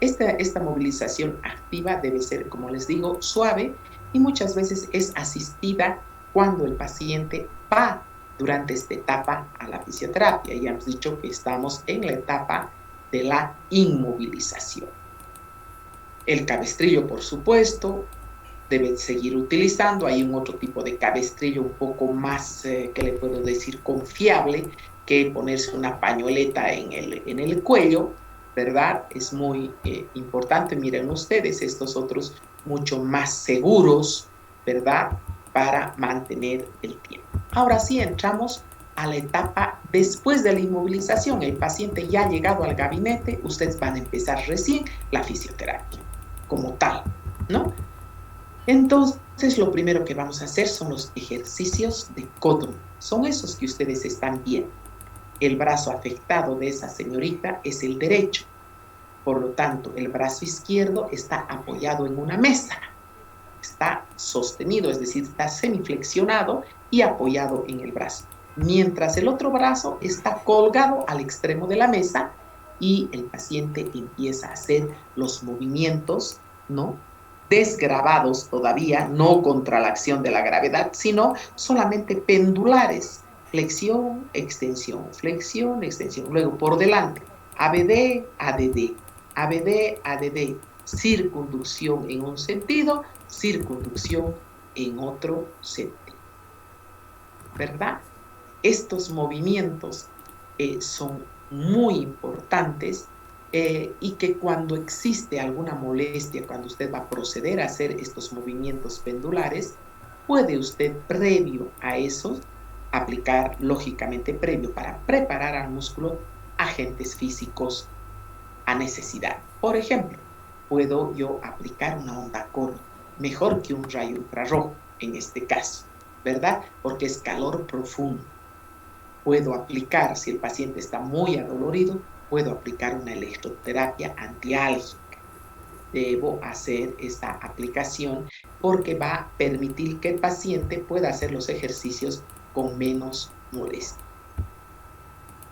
S2: Esta movilización activa debe ser, como les digo, suave y muchas veces es asistida cuando el paciente va durante esta etapa a la fisioterapia. Ya hemos dicho que estamos en la etapa de la inmovilización. El cabestrillo, por supuesto, debe seguir utilizando. Hay un otro tipo de cabestrillo un poco más, que le puedo decir, confiable, que ponerse una pañoleta en el cuello, ¿verdad? Es muy importante. Miren ustedes, estos otros mucho más seguros, ¿verdad? Para mantener el tiempo. Ahora sí entramos a la etapa después de la inmovilización. El paciente ya ha llegado al gabinete, ustedes van a empezar recién la fisioterapia como tal, ¿no? Entonces, lo primero que vamos a hacer son los ejercicios de codo. Son esos que ustedes están viendo. El brazo afectado de esa señorita es el derecho. Por lo tanto, el brazo izquierdo está apoyado en una mesa. Está sostenido, es decir, está semiflexionado y apoyado en el brazo. Mientras el otro brazo está colgado al extremo de la mesa y el paciente empieza a hacer los movimientos, ¿no? Desgravados todavía, no contra la acción de la gravedad, sino solamente pendulares. Flexión, extensión, luego por delante, ABD, ADD, ABD, ADD, circunducción en un sentido, circunducción en otro sentido, ¿verdad? Estos movimientos son muy importantes y que cuando existe alguna molestia, cuando usted va a proceder a hacer estos movimientos pendulares, puede usted previo a eso aplicar, lógicamente previo, para preparar al músculo, agentes físicos a necesidad. Por ejemplo, puedo yo aplicar una onda corta, mejor que un rayo infrarrojo en este caso, ¿verdad? Porque es calor profundo. Puedo aplicar, si el paciente está muy adolorido, puedo aplicar una electroterapia antiálgica. Debo hacer esta aplicación porque va a permitir que el paciente pueda hacer los ejercicios con menos molestia.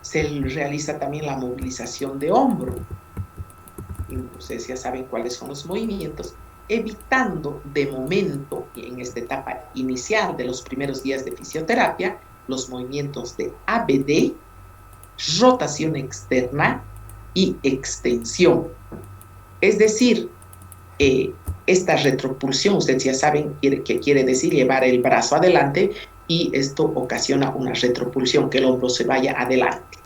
S2: Se realiza también la movilización de hombro. ustedes ya saben cuáles son los movimientos, evitando de momento, en esta etapa inicial de los primeros días de fisioterapia, los movimientos de ABD, rotación externa y extensión. Es decir, esta retropulsión, ustedes ya saben que quiere decir llevar el brazo adelante, y esto ocasiona una retropulsión, que el hombro se vaya adelante.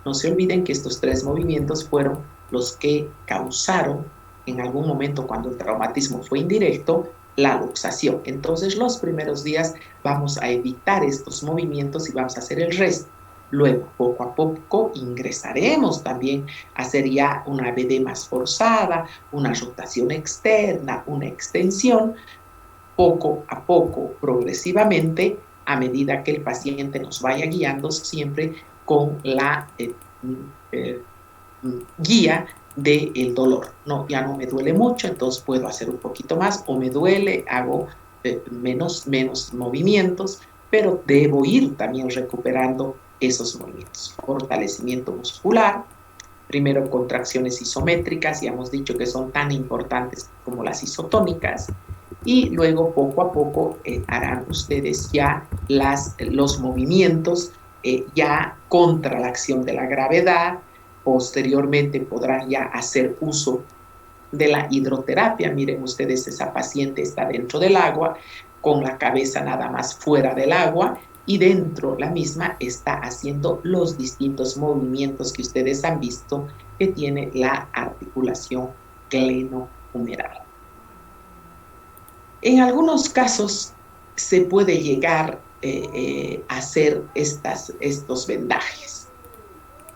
S2: No se olviden que estos tres movimientos fueron los que causaron en algún momento, cuando el traumatismo fue indirecto, la luxación. Entonces, los primeros días vamos a evitar estos movimientos y vamos a hacer el resto. Luego, poco a poco, ingresaremos también a hacer ya una ABD más forzada, una rotación externa, una extensión, poco a poco, progresivamente, a medida que el paciente nos vaya guiando, siempre con la guía del dolor. No, ya no me duele mucho, entonces puedo hacer un poquito más, o me duele, hago menos movimientos, pero debo ir también recuperando esos movimientos. Fortalecimiento muscular, primero contracciones isométricas, ya hemos dicho que son tan importantes como las isotónicas, y luego poco a poco harán ustedes ya los movimientos ya contra la acción de la gravedad. Posteriormente podrán ya hacer uso de la hidroterapia. Miren ustedes, esa paciente está dentro del agua, con la cabeza nada más fuera del agua, y dentro la misma está haciendo los distintos movimientos que ustedes han visto que tiene la articulación glenohumeral. En algunos casos se puede llegar a hacer estos vendajes.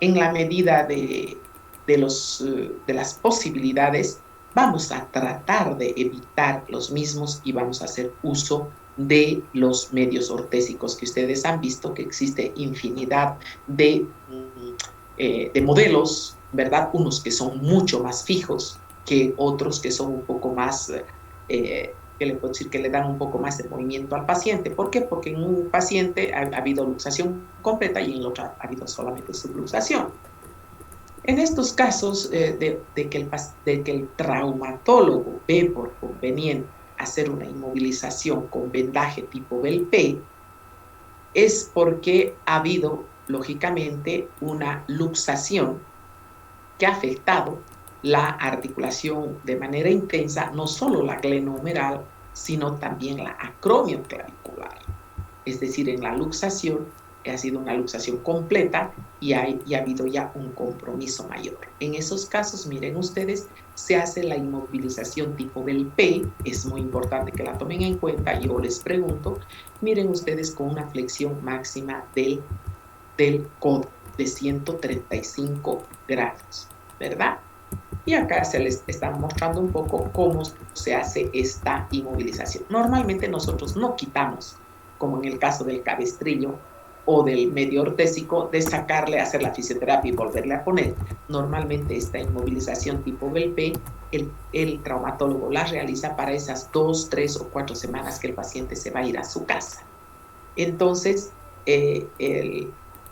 S2: En la medida de las posibilidades, vamos a tratar de evitar los mismos y vamos a hacer uso de los medios ortésicos que ustedes han visto, que existe infinidad de modelos, ¿verdad? Unos que son mucho más fijos que otros que son un poco más, que le puedo decir que le dan un poco más de movimiento al paciente. ¿Por qué? Porque en un paciente ha habido luxación completa y en el otro ha habido solamente subluxación. En estos casos de que el traumatólogo ve por conveniente hacer una inmovilización con vendaje tipo Bell-P, es porque ha habido, lógicamente, una luxación que ha afectado la articulación de manera intensa, no solo la glenohumeral, sino también la acromioclavicular. Es decir, en la luxación ha sido una luxación completa y ha habido ya un compromiso mayor. En esos casos, miren ustedes, se hace la inmovilización tipo Bell-P, es muy importante que la tomen en cuenta. Yo les pregunto, miren ustedes, con una flexión máxima del codo de 135 grados, ¿verdad? Y acá se les está mostrando un poco cómo se hace esta inmovilización. Normalmente nosotros no quitamos, como en el caso del cabestrillo o del medio ortésico, de sacarle, hacer la fisioterapia y volverle a poner. Normalmente esta inmovilización tipo Bell-P, el traumatólogo la realiza para esas 2, 3 o 4 semanas que el paciente se va a ir a su casa. Entonces,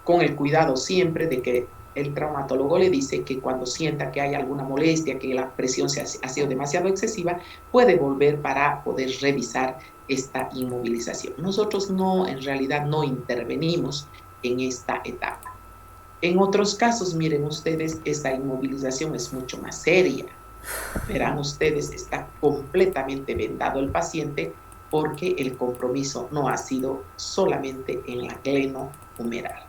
S2: con el cuidado siempre de que el traumatólogo le dice que cuando sienta que hay alguna molestia, que la presión ha sido demasiado excesiva, puede volver para poder revisar esta inmovilización. Nosotros en realidad no intervenimos en esta etapa. En otros casos, miren ustedes, esta inmovilización es mucho más seria. Verán ustedes, está completamente vendado el paciente porque el compromiso no ha sido solamente en la glenohumeral.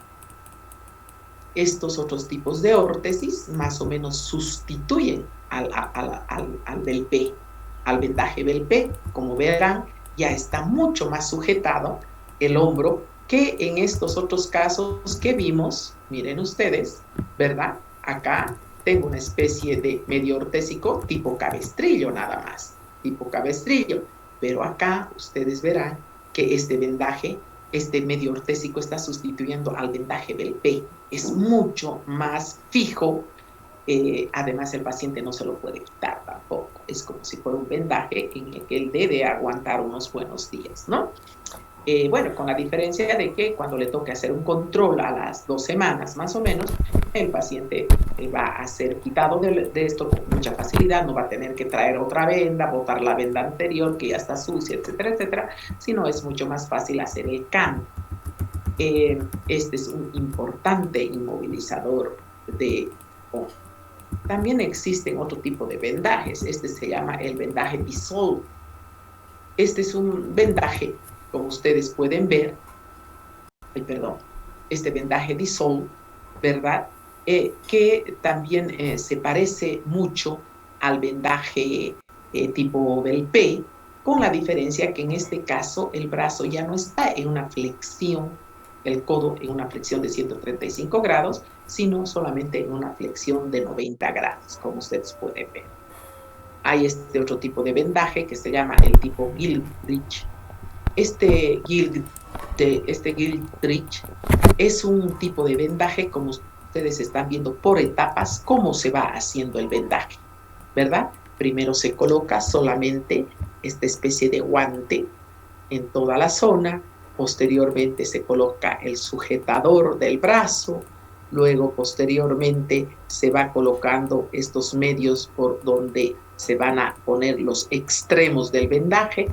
S2: Estos otros tipos de órtesis más o menos sustituyen al Bell-P, al vendaje Bell-P. Como verán, ya está mucho más sujetado el hombro que en estos otros casos que vimos. Miren ustedes, ¿verdad? Acá tengo una especie de medio ortésico tipo cabestrillo nada más, tipo cabestrillo. Pero acá ustedes verán que este vendaje, este medio ortésico, está sustituyendo al vendaje Bell-P. Es mucho más fijo. Además, el paciente no se lo puede quitar tampoco. Es como si fuera un vendaje en el que él debe aguantar unos buenos días, ¿no? Bueno, con la diferencia de que cuando le toque hacer un control a las 2 semanas más o menos, el paciente va a ser quitado de esto con mucha facilidad, no va a tener que traer otra venda, botar la venda anterior que ya está sucia, etcétera, etcétera, sino es mucho más fácil hacer el cambio. Este es un importante inmovilizador de ON. También existen otro tipo de vendajes. Este se llama el vendaje Dissolve. Este es un vendaje, como ustedes pueden ver, este vendaje Dissolve, ¿verdad? Que también se parece mucho al vendaje tipo Belpé, con la diferencia que en este caso el brazo ya no está en una flexión, el codo en una flexión de 135 grados, sino solamente en una flexión de 90 grados, como ustedes pueden ver. Hay este otro tipo de vendaje que se llama el tipo Gilchrist. Este Gilchrist es un tipo de vendaje, como ustedes están viendo por etapas, cómo se va haciendo el vendaje, ¿verdad? Primero se coloca solamente esta especie de guante en toda la zona, posteriormente se coloca el sujetador del brazo, luego posteriormente se va colocando estos medios por donde se van a poner los extremos del vendaje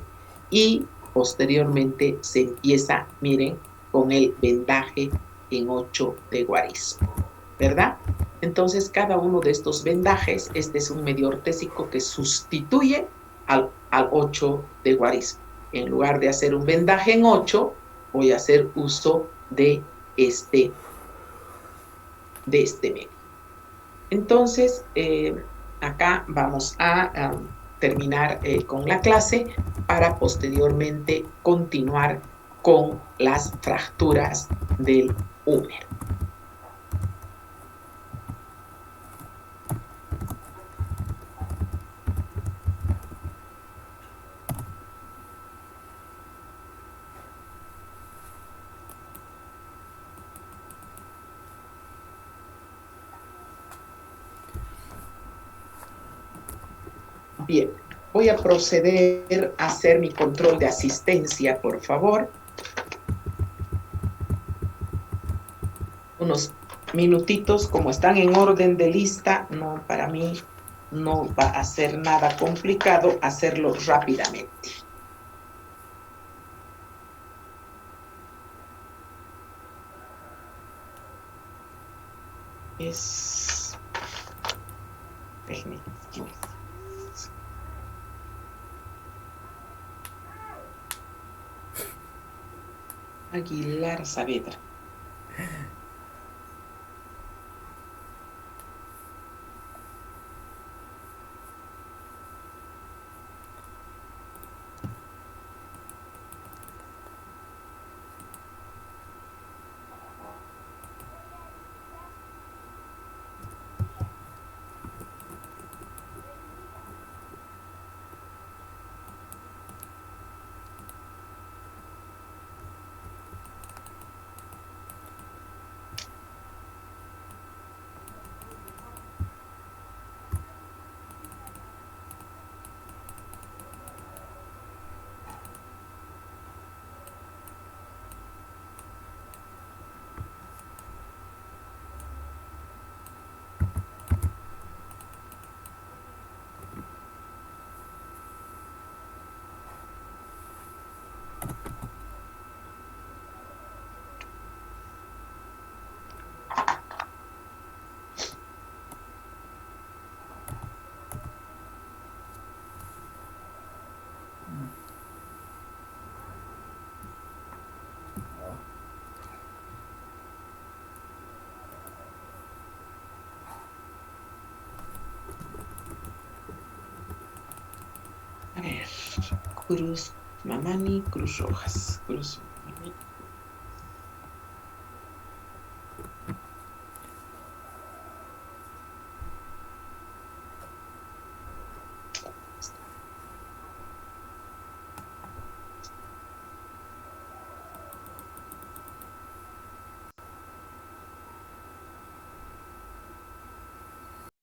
S2: y posteriormente se empieza, miren, con el vendaje en 8 de guarismo, ¿verdad? Entonces, cada uno de estos vendajes, este es un medio ortésico que sustituye al 8 de guarismo. En lugar de hacer un vendaje en 8, voy a hacer uso de este medio. Entonces, acá vamos a terminar con la clase para posteriormente continuar con las fracturas del húmero. Bien, voy a proceder a hacer mi control de asistencia, por favor. Unos minutitos, como están en orden de lista, no, para mí no va a ser nada complicado hacerlo rápidamente. Es técnica. Aguilar Saavedra. A ver, Cruz Mamani, Cruz Rojas, Cruz